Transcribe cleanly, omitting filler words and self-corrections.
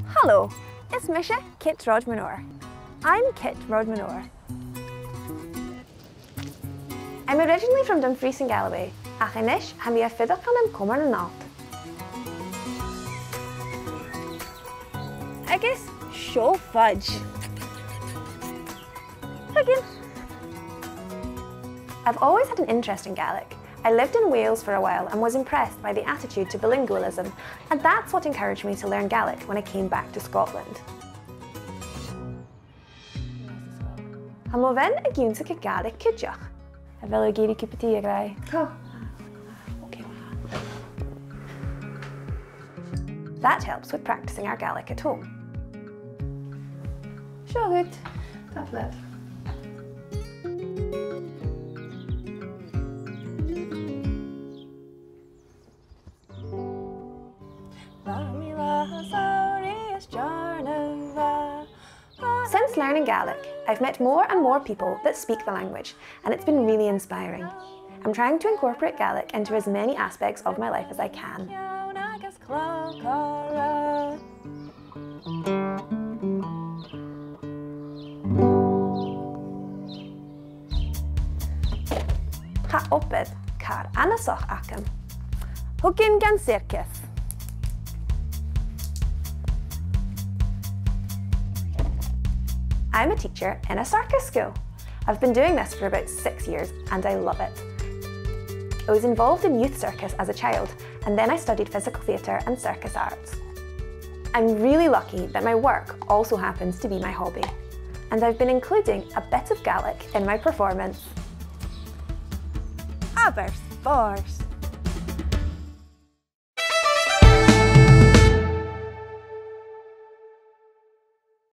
Hello, it's Misha Kit Rodman-Orr. I'm Kit Rodman-Orr. I'm originally from Dumfries in Galloway, ach inis ha mi a fidach an am Cumar na Nát. Agus seo fudge. Again. I've always had an interest in Gaelic. I lived in Wales for a while and was impressed by the attitude to bilingualism, and that's what encouraged me to learn Gaelic when I came back to Scotland. Ha mo ven a giúnsa ke Gaelic cúteach. A bhfuil a géirí cúpatí a grai. Okay. That helps with practicing our Gaelic at home. Sure, good. That's left. Since learning Gaelic, I've met more and more people that speak the language, and it's been really inspiring. I'm trying to incorporate Gaelic into as many aspects of my life as I can. Ha oped, car anasoch acum. Hugin gan circus. I'm a teacher in a circus school. I've been doing this for about 6 years and I love it. I was involved in youth circus as a child and then I studied physical theatre and circus arts. I'm really lucky that my work also happens to be my hobby, and I've been including a bit of Gaelic in my performance. Aber spars.